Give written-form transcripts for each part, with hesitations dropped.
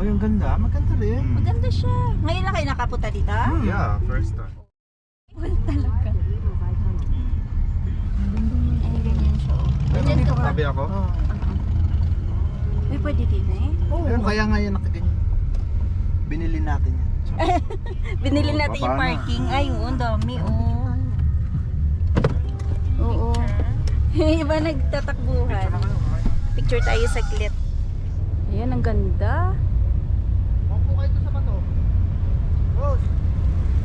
yung ganda. Maganda rin. Maganda siya. Ngayon lang kayo nakapunta dito? Yeah, first time. Wala talaga. Ay, ganyan siya. Ganyan ka ba? Sabi ako? Uy, pwede din eh. Oo, kaya nga yan nakaganyan. Binili natin yan. Binili natin yung baba na. parking. Ay, oo, ang dami, oh. Oo. Iba nagtatakbuhan. Picture tayo saglit. Ayan, ang ganda. Opo kayo sa bato. Rose,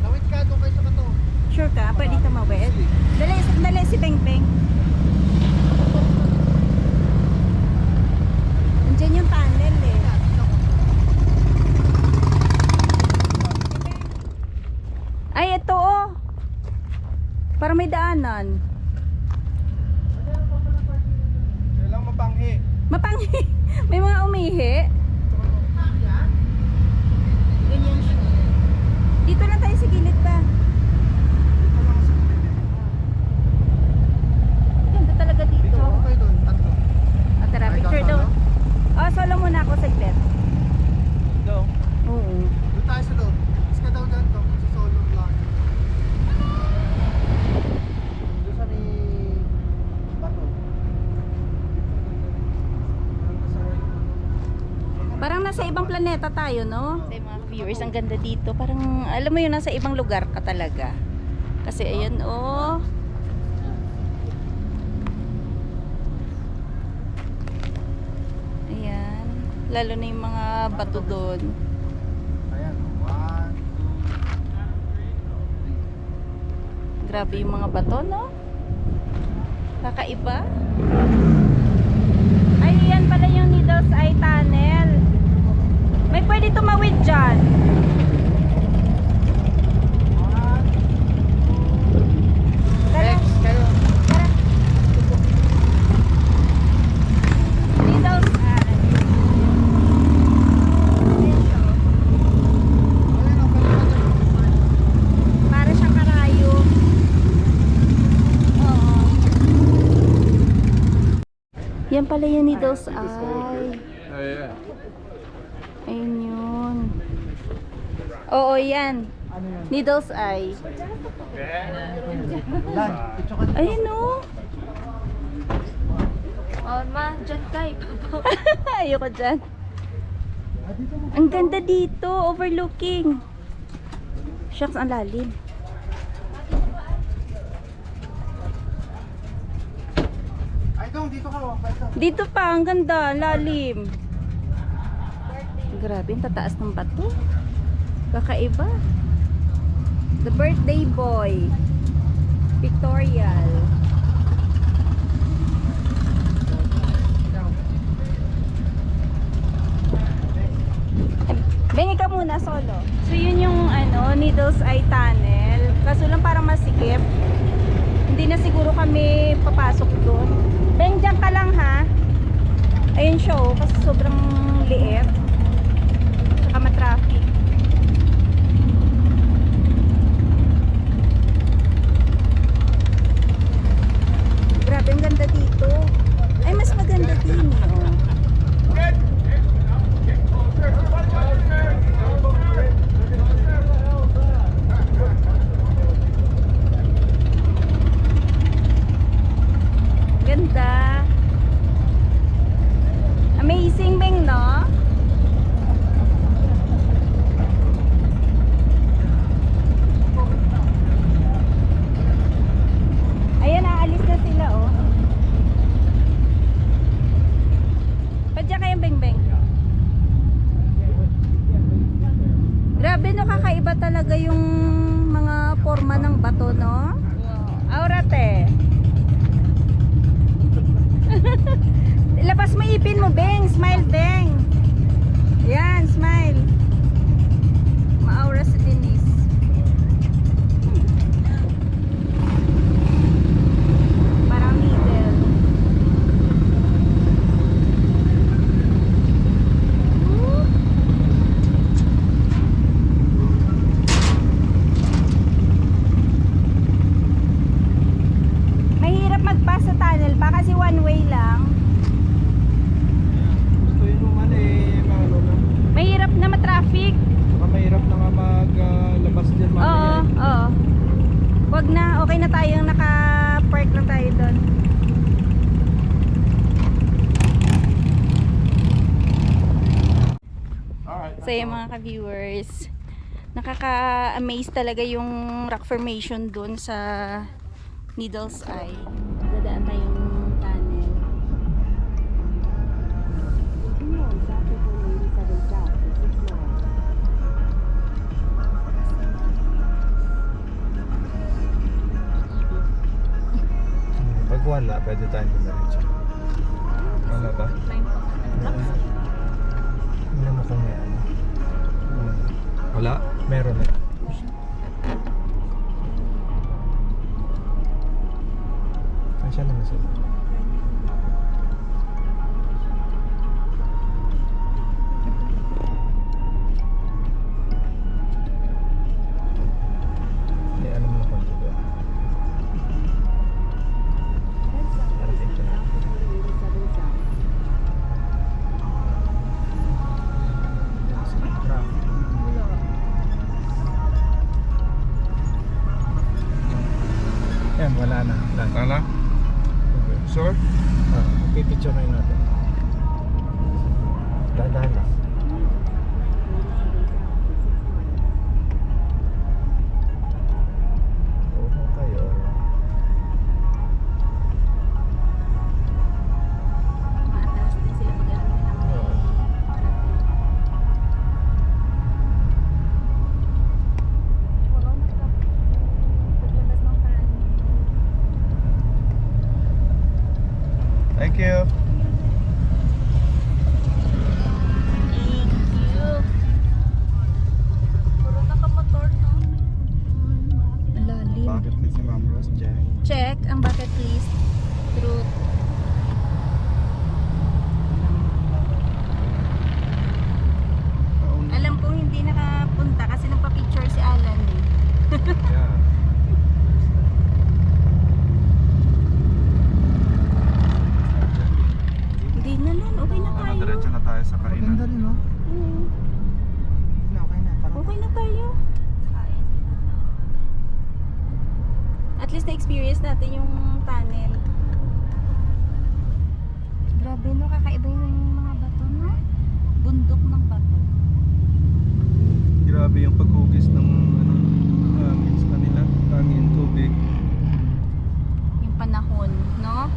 lawit ka doon kayo sa bato. Sure ka? Pwede tumawid? Dali si Peng Peng. Nandiyan yung tunnel eh. Ay, ito oh. Parang may daanan. Kailang mapanghi. Mapanghi. May mga umihi. Ganyan siya. Dito lang tayo sa gilid pa. Ganda talaga dito. Picture ako kayo doon, tatlo. O tara, Ay, picture kakalo? daw. Oh, solo muna ako saglit. Doon. Oo. Doon tayo sa loob. Mas ka daw dyan to, sa solo vlog. Doon sa may bato. Parang nasa ibang planeta tayo, no? Sa mga viewers, ang ganda dito. Parang, alam mo yun, nasa ibang lugar ka talaga. Kasi ayan, oh. Ayan. Lalo na yung mga bato doon. Ayan, 1, 2, Grabe yung mga bato, no? Kakaiba. Ay, yan pala yung Needles Eye Tunnel. May pwede tumawid dyan. Tara, Next, kayo. tara. Needles Eye. Ayan, okay na natin. Para siyang karayom. Oo. Yan pala yung Needles Eye. Oh, yeah. Ayun yun. Oo, yan. Ano yan? Needles Eye. Lan, picture ka dito. Ayun o. Oh, ma, dyan tayo. Ayoko dyan. Ah, dito mo. Ang ganda dito. Overlooking. Shucks, ang lalim. Ay, dong, dito ka. Oh. Dito. Dito pa, ang ganda. Lalim. Grabe, ang tataas ng bato. Kakaiba. The Birthday Boy. Pictorial. Bengi ka muna, solo. So yun yung ano, Needles Eye Tunnel. Kaso lang parang masikip. Hindi na siguro kami papasok doon. Beng, dyan ka lang ha. Ayun siya oh, kasi sobrang liit. Saka matraffic. Grabe, ang ganda dito. Ay, mas maganda din eh. Oh. Ganda. Amazing, Beng, no? Ayan, aalis na sila, oh. Padya kayong Beng-Beng. Grabe, no? Kakaiba talaga yung mga forma ng bato, no? Aurate. Labas mo ipin mo, Beng. Smile, Beng. Yan, smile. Maaura si Denise. Parang middle. Mahirap mag-pass sa tunnel pa kasi one way lang. Gusto yun nung ano okay na tayong naka-park lang tayo doon. So yung mga ka-viewers, nakaka-amaze talaga yung rock formation doon sa Needles Eye. Dadaan tayong tunnel. Pag wala, pwede tayong dumiretso. Wala ba? Hindi mo kung may ano. Wala? Meron eh. Saan naman sila? Hindi, ano mo na kung dito? Parating siya na. Traffic. Yan, wala na. Wala na? Sure? Pipicture kayo natin. Dahan lang. Oo kayo. Maataas din sila pag alam nila. Wala na ka. Paglabas ng tunnel. Thank you. Thank you. Puro nakamotor, no? Ang lalim. Bucket list ni Ma'am Rose, Jack. Check ang bucket list. Truth. Alam kong hindi nakapunta kasi nagpa-picture si Alan eh. Yeah. Hindi na lang, okay na tayo. Diretso na tayo sa kainan. Maganda rin, no? Oo, Okay na. Parang okay na tayo. At least na-experience natin yung tunnel. Grabe no, kakaiba yung mga bato no? Bundok ng bato. Grabe yung paghugis ng hangin sa kanila. Hangin, tubig. Yung panahon, no?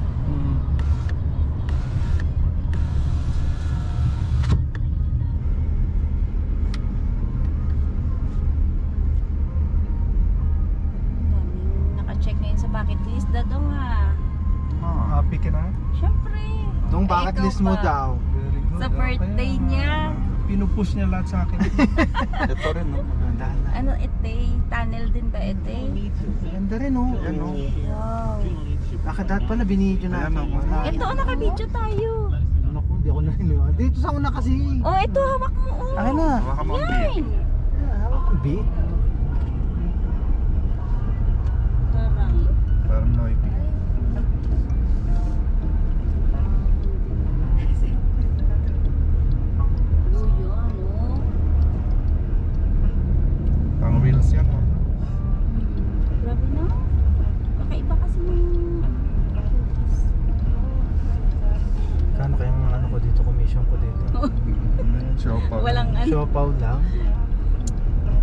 Daming naka-check ngayon sa bucket list. Dado nga. Happy ka na? Syempre. Itong Eh, bucket ikaw list mo ba? daw. Very good. Sa birthday niya. Pinupush niya lahat sa akin. Ito rin, no? Maganda na. Ano ite? Tunnel din ba ite? Maganda rin, oh. Yan, no? Wow. Nakadat pala, binidyo Ayan, natin. oh. Wala. Ito, naka-video tayo. Naku, hindi ako naniniwala. Dito sa una kasi. Oh, ito, hawak mo. Oh. Akin na. Baka mo ang Yan. Hawak ang beat. Parang. Parang noisy. Oh, yun, oh. Pang reels yan, no? Grabe na. Kakaiba kasi yung Kano kayang ano ko dito, commission ko dito? Show pa. walang ano. Siopaw lang.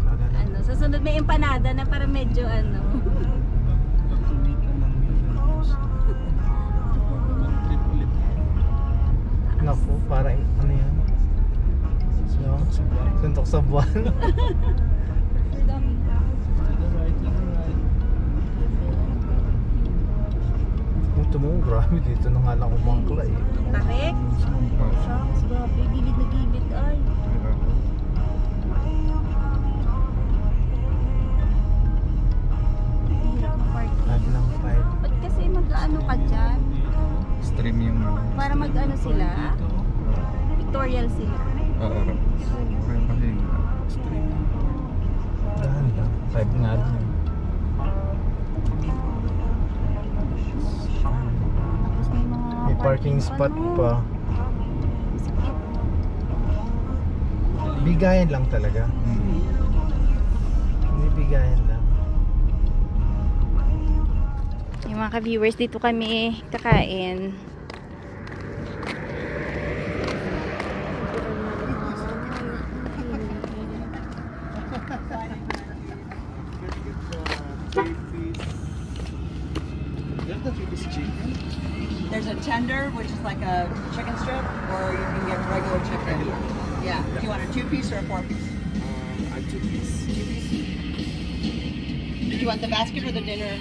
Maganda. Ano, sa sunod may empanada na para medyo ano. Naku, para ano yan? Suntok sa buwan. Ito mo, grabe dito na nga lang umangkla eh. Tarik. Shucks, grabe. Gilid na gilid ay. Hirap na parking. Tag lang 5. Ba't kasi mag-ano ka dyan? Stream yung Para mag-ano sila? Pictorial sila. Oo. Okay, pahinga. Stream. Dahan lang. 5 nga rin yun. Tapos may mga May parking spot ano, pa. sikip. Bigayan lang talaga. Hindi bigayan lang. Yung mga ka-viewers, dito kami kakain. There's a tender, which is like a chicken strip, or you can get regular chicken. Yeah. Do you want a 2-piece or a 4-piece? A 2-piece. 2-piece. Do you want the basket or the dinner?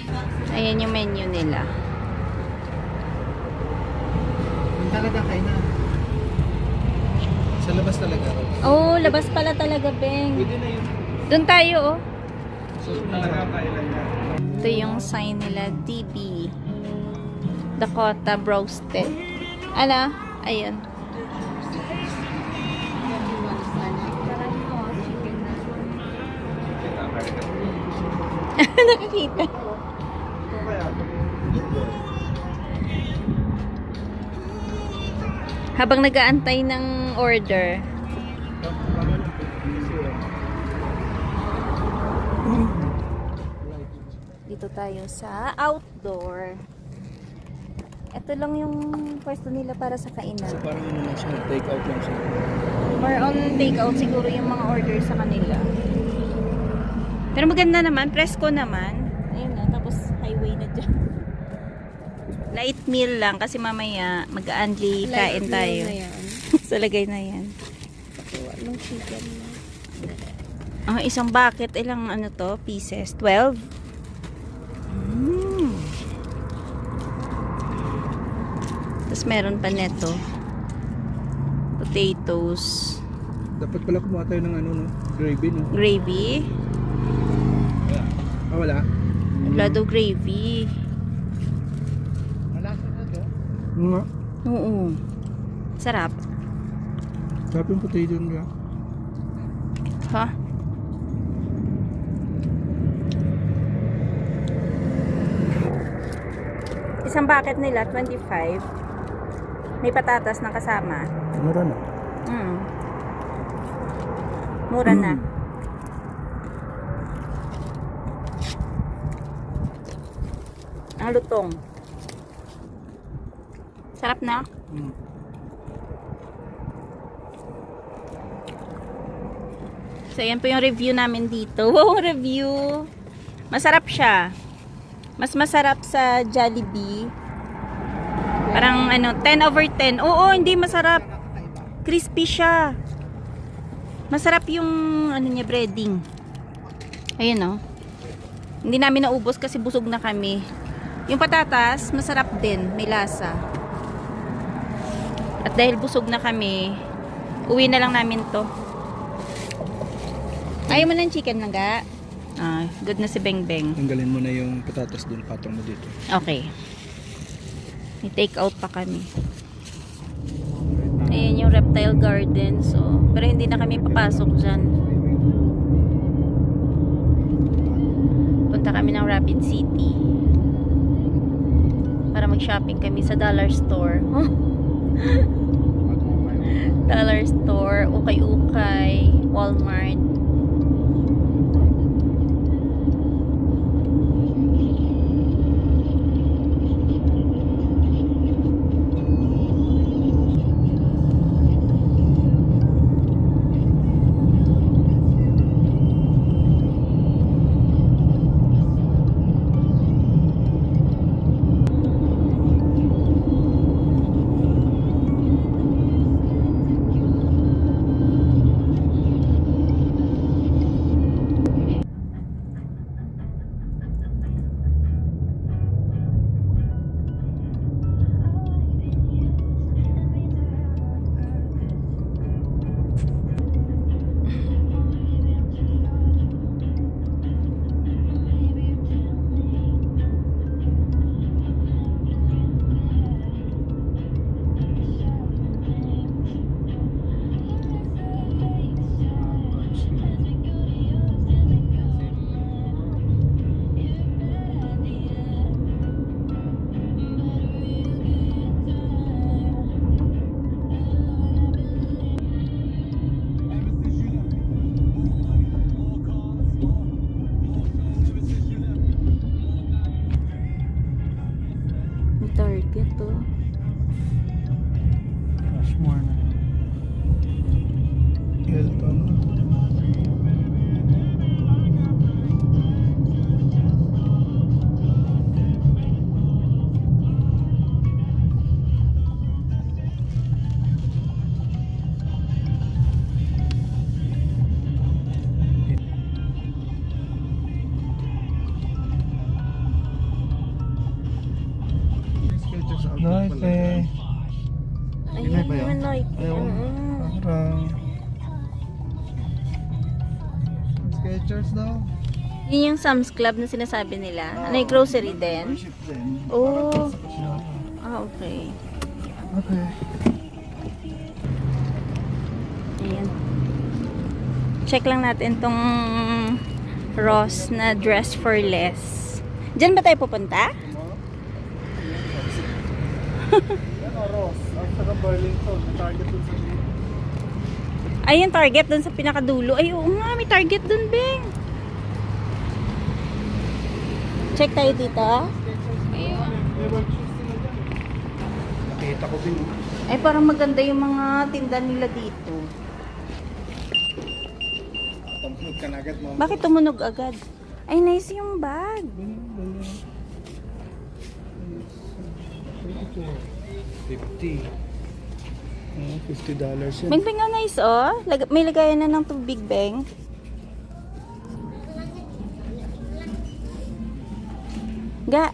Ayan yung menu nila. Talagang kainan. Sa labas talaga. Oh, labas pala talaga, Beng. Pwede na yun. Doon tayo, oh. So talaga kailan yan. Ito yung sign nila, DB. Dakota Roasted. Ano? Ayun. Nakakita. Habang nag-aantay ng order. Dito tayo sa outdoor. Ito lang yung pwesto nila para sa kainan. So parang ano lang siya, take out lang siya. More on takeout siguro yung mga order sa kanila. Pero maganda naman, presko naman. Ayun na, tapos highway na dyan. Light meal lang kasi mamaya mag-aandli kain tayo. Sa lagay na yan. Anong chicken mo? Isang bucket, ilang ano to, pieces? 12? Tapos meron pa neto. Potatoes. Dapat pala kumuha tayo ng ano, no? Gravy, no? Gravy. Ah, wala? Wala daw gravy. Malasa na to. Nga. Oo. Sarap. Sarap yung potato nila. Ha? Isang bucket nila, 25. May patatas na kasama. Mura na. Mura na. Ang lutong. Sarap na. So, yan po yung review namin dito. Wow, review! Masarap siya. Mas masarap sa Jollibee. Parang ano, 10 over 10. Oo, hindi masarap. Crispy siya. Masarap yung ano niya, breading. Ayun, oh. Hindi namin naubos kasi busog na kami. Yung patatas, masarap din. May lasa. At dahil busog na kami, uwi na lang namin to. Ayaw mo ng chicken lang ga? Good na si Beng Beng. Tanggalin mo na yung patatas dun, patong mo dito. Okay. May take out pa kami. Ayan yung reptile garden. So, pero hindi na kami papasok dyan. Punta kami ng Rapid City. Para mag-shopping kami sa dollar store. Dollar store, ukay-ukay, Walmart. Skechers daw. Yun yung Sam's Club na sinasabi nila. Ano yung grocery din? Membership din. Oh. Ah, okay. Okay. Ayan. Check lang natin tong Ross na dress for less. Diyan ba tayo pupunta? Yan o, Ross. Ang saka Burlington. May target dun sa Ay, yung Target dun sa pinakadulo. Ay, oo nga, may Target dun, Beng. Check tayo dito. Nakita ko din. Ay, parang maganda yung mga tinda nila dito. Tumunog ka na agad mo. Bakit tumunog agad? Ay, nice yung bag. 50. $50 yan. Beng, Beng, ang nice, oh. May lagayan na ng tubig, Beng. Ga.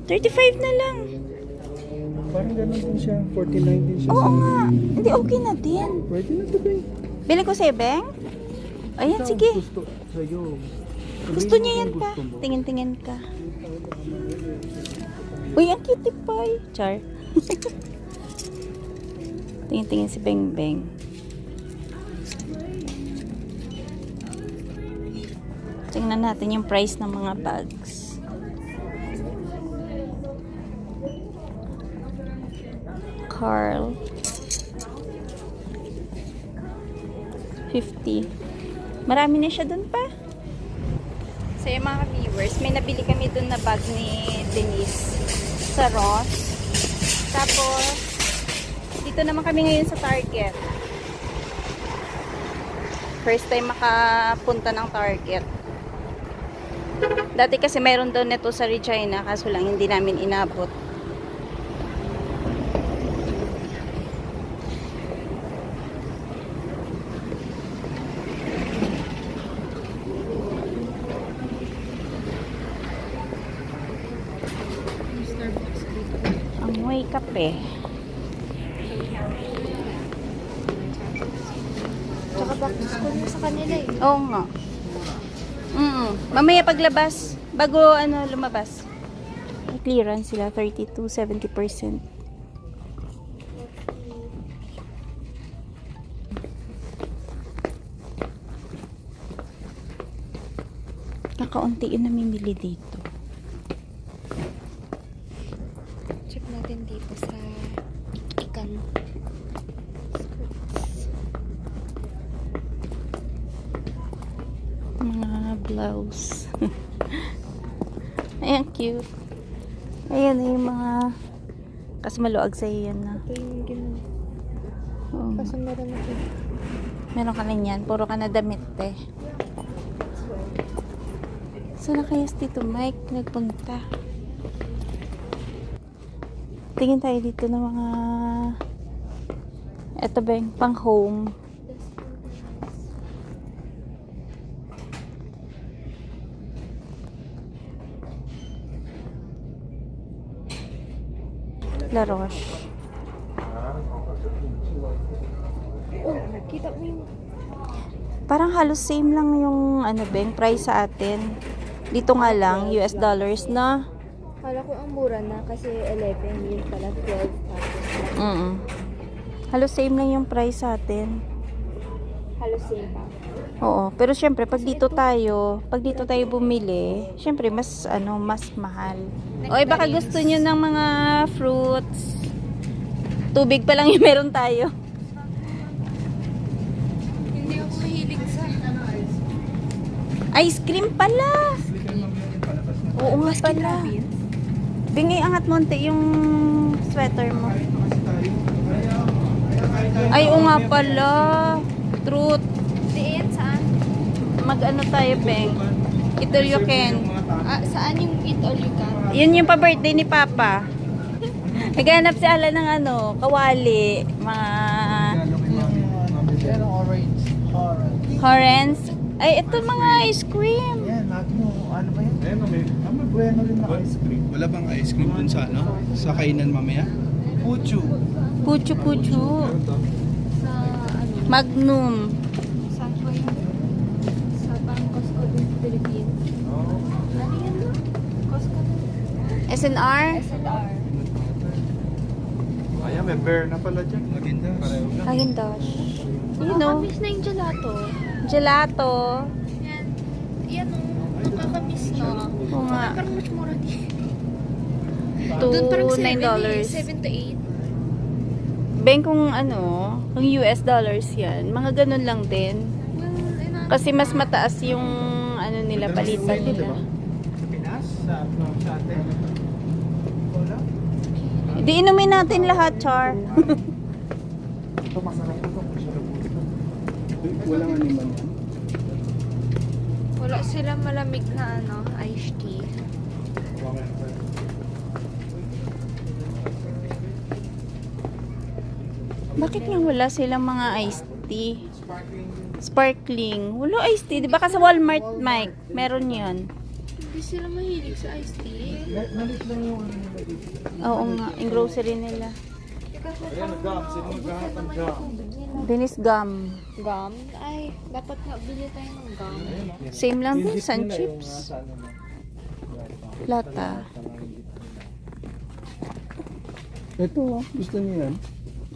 35 na lang. Parang ganun din siya. 49 din siya. Oo nga. Hindi, okay na din. Pwede na ito, Beng. Bili ko sa'yo, Beng. Ayan, sige. Gusto sa'yo. Gusto niya yan pa. Tingin-tingin ka. Uy, ang cutie pie. Char. Tingin-tingin si Beng Beng. Tingnan natin yung price ng mga bags. Carl. 50. Marami na siya dun pa. So yung mga viewers, may nabili kami dun na bag ni Denise sa Ross. Tapos, dito naman kami ngayon sa Target. First time makapunta ng Target. Dati kasi mayroon daw neto sa Regina, kaso lang hindi namin inabot. Amoy kape. Tsaka back to school mo sa kanila eh. Oo nga. Mamaya paglabas, bago lumabas. May clearance sila, 32, 70%. Kakaunti yung namimili dito. Check natin dito sa ikan. Mga blouse. Ayan, cute. Ayan yung mga kasi maluag sa iyan na. Ito yung gano'n. Oo. Kasi meron ako. Meron ka na yan. Puro ka na damit eh. Saan na kaya si Tito Mike nagpunta? Tingin tayo dito ng mga eto ba yung pang home. La Roche. Oh, kita mo yung Parang halos same lang yung price sa atin. Dito nga lang, US dollars na. kala ko ang mura na kasi 11 yun pala 12 tapos Halos same lang yung price sa atin. halos same pa. Oo, pero syempre pag dito tayo bumili, syempre mas mas mahal. Oy, baka gusto niyo ng mga fruits. Tubig pa lang yung meron tayo. Hindi ako mahilig sa Ice cream pala. Oo nga pala. Bingi, angat monte yung sweater mo. Ay, oo nga pala. Truth. diin saan? Mag-ano tayo, Beng? Eat all you can. Saan yung eat all you can? Yun yung pa-birthday ni Papa. Naghanap si Ala ng kawali. Mga Yan ang orange. horens. Ay, ito mga ice cream. Yan, Magno. Ano ba yan? Ayan, may bueno rin na ice cream. Wala bang ice cream dun sa Sa kainan mamaya? Puchu. Puchu-puchu. Sa ano? Magnum. Sa SNR? SNR. Ayan, may bear na pala dyan. Maganda. Pareho lang. Haagen-Dazs. You know, Nakakamiss na yung gelato. gelato. Yan. Yan o. Nakakamiss na. Oo nga. Parang much mura din. To Doon parang $9. 7 to 8. Beng kung ano, kung US dollars yan, mga ganun lang din. Well, Kasi mas mataas yung ano nila, palitan nila. Sa Pinas? Sa atin? Wala? Di inumin natin lahat, Char. Ito masarap ito. Walang animal yan. wala silang malamig na ano, iced tea. Bakit nga wala silang mga iced tea? Sparkling. Wala iced tea. Di ba ka sa Walmart, Mike? Meron yan. Hindi sila mahilig sa iced tea. Nalit lang yung ano nila dito. Oo nga, yung grocery nila. Ayan, gum. Sino maghahanap ng gum? Dennis Gum. Gum? Ay, dapat nga bili tayo ng gum. Same lang din, Yung sun dip nila, yung, chips. sa ano mo. Lata. Ito, gusto niyo yan?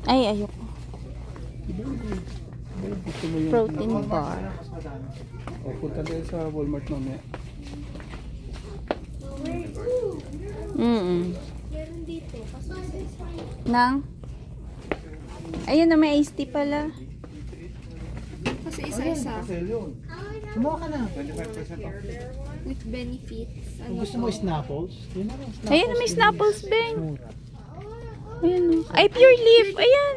Ay, ayoko. Gusto mo yung... Protein bar. O, punta tayo sa Walmart mamaya. Meron dito. Kaso isa-isa. Nang? Ayun na, may iced tea pala. Kasi isa-isa. Kumuha ka na. 25% off. With benefits. Kung gusto mo snapples, yun na lang. Ayun na, may Snapples, Beng. Ayun. Ay, Pure Leaf. Ayan.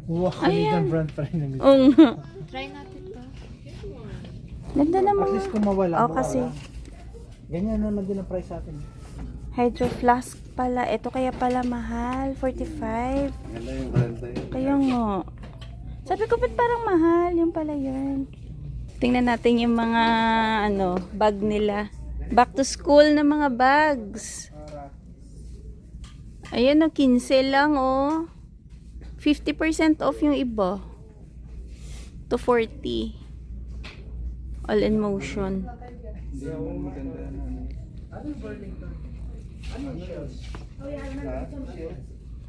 Wow, Canadian brand pa rin. Oo nga. Try natin to. Ganda At naman. least kung mawala, Oo, kasi ganyan naman din ang price sa atin. Hydro Flask pala. Ito kaya pala mahal. 45. Maganda yung renta yun. Kaya nga. Sabi ko, ba't parang mahal? Yung pala yun. Tingnan natin yung mga ano, bag nila. Back to school na mga bags. Ayan o, 15 lang o. 50% off yung iba. To 40. All in motion. Hindi ako maganda na ano.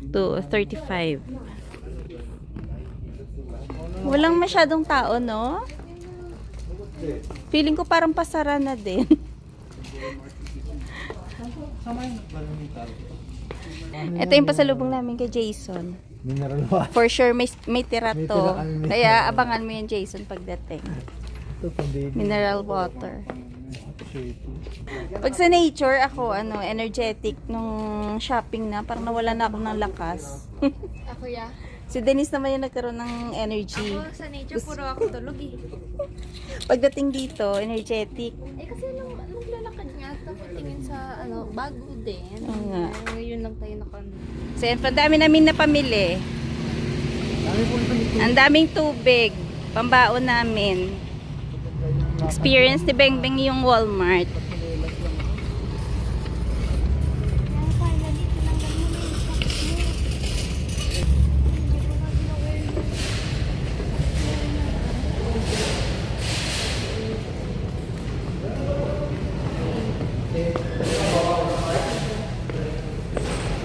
To 35. Walang masyadong tao, no? Feeling ko parang pasara na din. Ito yung pasalubong namin kay Jason. Mineral water. For sure, may tira May to. tira kami. Kaya abangan mo yung Jason pagdating. Ito pang baby. Mineral water. Pag sa nature, ako, ano, energetic nung shopping na. Parang nawala na ako ng lakas. Ako ya. Si Denise naman yung nagkaroon ng energy. Ako sa nature, puro ako tulog eh. Pagdating dito, energetic. Eh kasi nung lalakad nga, tapos tingin sa ano, bago din. Oo nga. Ngayon lang tayo So, yan, pandami namin na pamili. Dami po ito nito. Ang daming tubig. Pambaon namin. Experience ni Beng Beng yung Walmart.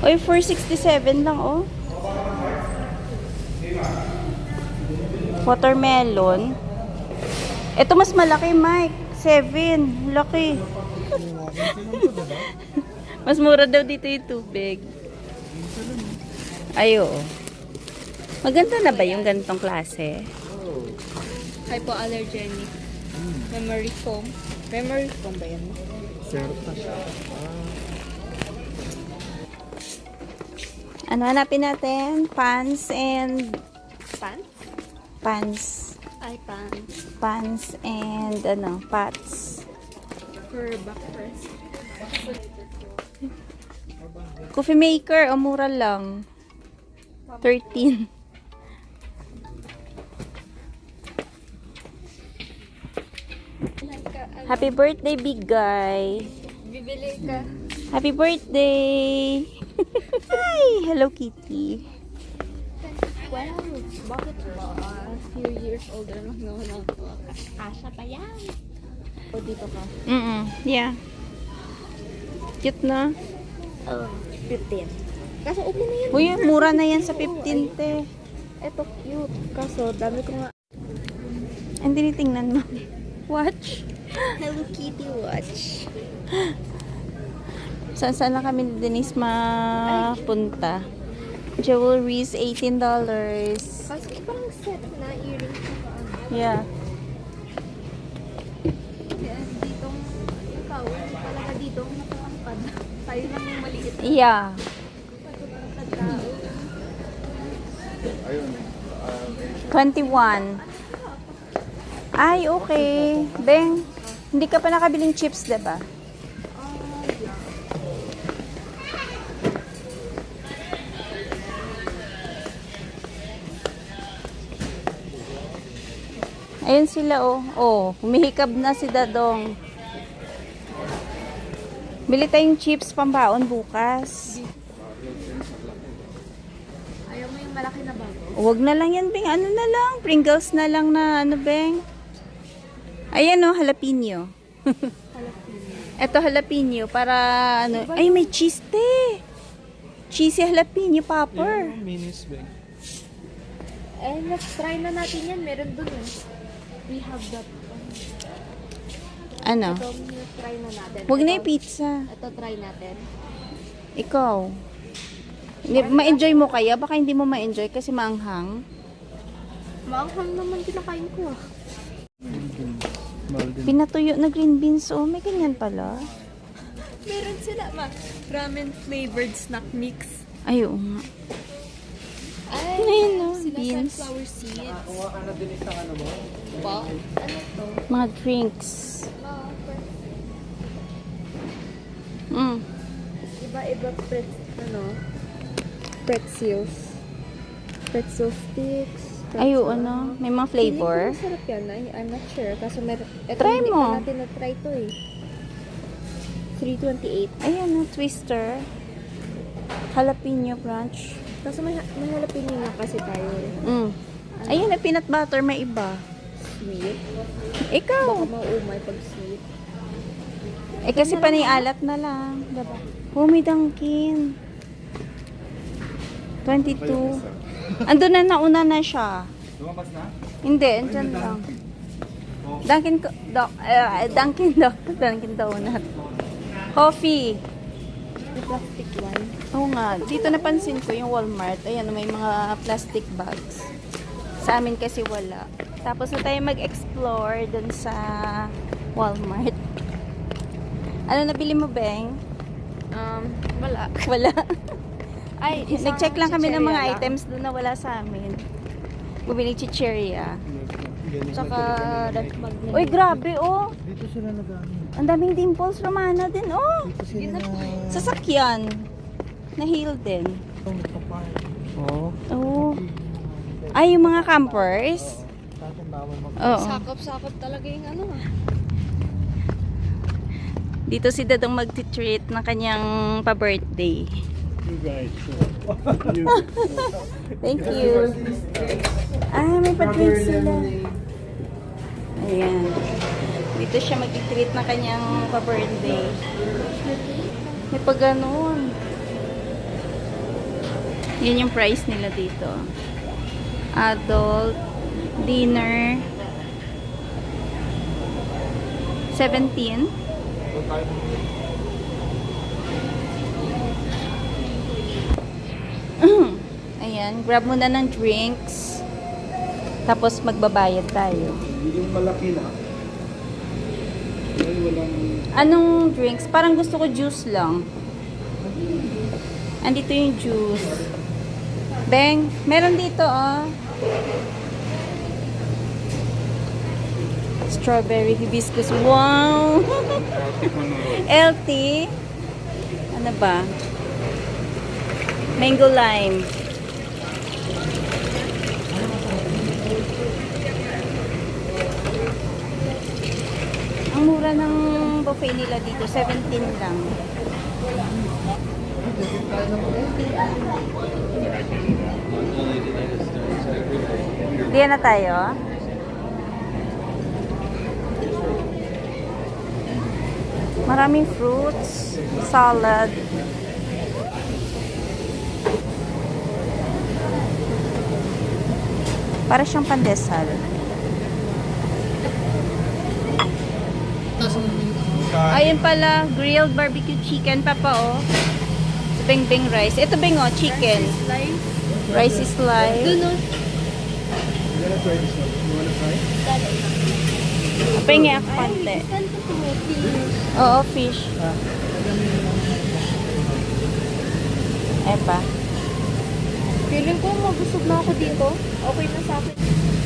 Oy, 467 lang oh. Watermelon. Ito mas malaki, Mike. 7. Laki. Mas mura daw dito yung tubig. Ay, oo. Maganda na ba yung ganitong klase? Hypoallergenic. Memory foam. Memory foam ba yan? Serta siya. Ano hanapin natin? Pants and... Pants? Pants. Ay, pants. Pants and ano, pats. For back press. Coffee maker, o mura lang. 13. Happy birthday, big guy. Bibili ka. Happy birthday. Hi, Hello Kitty. Wow, bakit ba? Few years older lang naman ako. Kasha pa yan. O dito ka. Yeah. Cute na. 15. Kaso okay na yan. Uy, mura na yan sa 15, te. Ito cute. Kaso dami ko nga. Ang tinitingnan mo. Watch. Hello Kitty watch. Saan lang kami ni Denise mapunta? Jewelries, $18. Kaso parang set na earrings na ano. Yeah. Kaya ditong ikaw, talaga ditong nakatangkad. Tayo lang yung maliit. Yeah. Tao. 21. Ay, okay. Beng, hindi ka pa nakabiling chips, diba? Ayun sila, oh. Oh, humihikab na si Dadong. Bili tayong chips pambaon bukas. Ayaw mo yung malaki na bago? Huwag na lang yan, Beng. Ano na lang? Pringles na lang na, ano, Beng? Ayan, oh, jalapeno. Ito, jalapeno. Para, ano. Ay, may cheese, te. Cheesy jalapeno popper. Minis bag. Eh, let's try na natin yan. Meron dun eh. We have that. Ano? Ito, try na natin. Huwag na Ito- yung pizza. Ito, try natin. Ikaw. Ma-enjoy mo kaya? Baka hindi mo ma-enjoy kasi maanghang. Maanghang naman kinakain ko ah. Mahal din. Pinatuyo na green beans. Oh, may ganyan pala. Meron sila ma. Ramen flavored snack mix. Ay, oo nga. Ay, Ayun, no, sila beans. sunflower seeds. Ba? Ano to? Mga drinks. Mm. Iba-iba pretzels. Pretzel sticks. Ay, oo, ano? May mga flavor. Feeling ko masarap yan. I'm not sure. Kaso meron. Ito, Try hindi mo. pa natin na-try to eh. 328. Ayan, no, twister. Jalapeno crunch. Kaso may jalapeno na kasi tayo eh. Mm. Ayan, na peanut butter, may iba. Sweet. Ikaw. Baka maumay pag sweet. Eh, kasi panay-alat na lang. Diba? Oh, may Dunkin. 22. Andun na, nauna na siya. Lumabas na? Hindi, andyan lang. Dunkin Donut. Coffee. The plastic one. Oo nga, dito napansin ko yung Walmart. Ayan, may mga plastic bags. Sa amin kasi wala. Tapos na tayo mag-explore dun sa Walmart. Ano nabili mo, Beng? Wala. Wala. Ay, Nag-check lang kami ng mga chicheria lang. items doon na wala sa amin. Bumili chicheria. Tsaka red magnet. Uy, grabe, oh. Dito sila nag-ano. Ang daming dimples, Romana din, oh. Dito sila Sasakyan. Na-heel din. nagpapark. Oo. Oh. Ay, yung mga campers. Tapos bawal mag- Oo. Sakop-sakop talaga yung ano ah. Dito si Dadong magti-treat ng kanyang pa-birthday. You guys. Thank you. Ah, may pa-treat sila. Ayan. Dito siya magti-treat ng kanyang pa-birthday. May pa ganun. Yan yung price nila dito. Adult, dinner, 17. Ayan, grab muna ng drinks. Tapos magbabayad tayo. Yung malaki na. Ay, walang... Anong drinks? Parang gusto ko juice lang. Andito yung juice. Beng, meron dito, oh. Strawberry hibiscus. Wow! LT. Ano ba? Mango lime. Ang mura ng buffet nila dito, 17 lang. Diyan na tayo. Maraming fruits, salad. Para siyang pandesal. Ayun pala, grilled barbecue chicken pa oh. Bing rice. Ito bing oh, chicken. Rice is live. Do not. Pengi ako konti. Oo, fish. Epa. Feeling ko mabusog na ako dito. Okay na sa akin.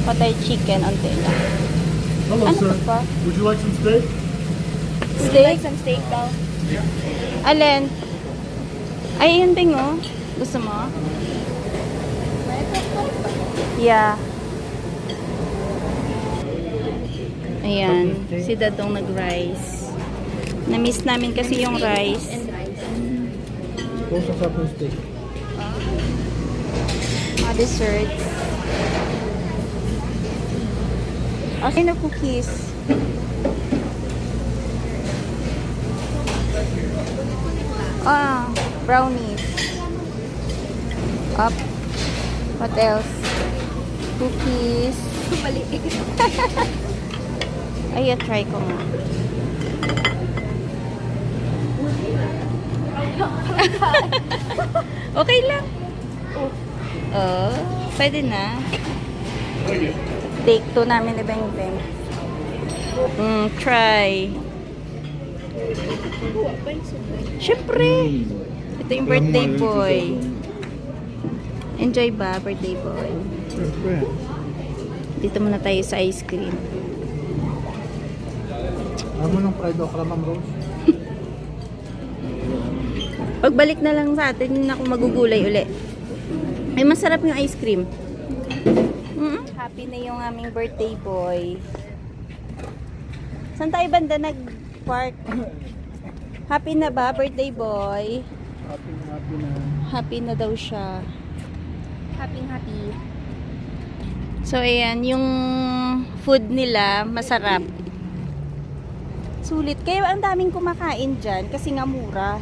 Patay chicken, onti lang. Hello, Ano to pa? Would you like some steak? Would you like some steak daw? Alin? Ay, yun bing oh. Gusto mo? Yeah. Ayan, si Dadong nag-rice. Na-miss namin kasi yung rice. And rice. Kung sa sapong steak. Mga desserts. Okay na cookies. Brownies. Up. What else? Cookies. Ay, try ko nga. Okay lang. Oh, pwede na. Take 2 namin ni Beng Beng. Try. Siyempre. Ito yung birthday boy. Enjoy ba, birthday boy? Siyempre. Dito muna tayo sa ice cream. Alam mo ng fried okra, Ma'am Rose? Pagbalik na lang sa atin, yun ako magugulay uli. Ay, masarap yung ice cream. Happy na yung aming birthday boy. Saan tayo banda nag-park? Happy na ba, birthday boy? Happy na. Happy na daw siya. Happy. So, ayan, yung food nila, masarap. Sulit. Kaya ang daming kumakain dyan kasi nga mura.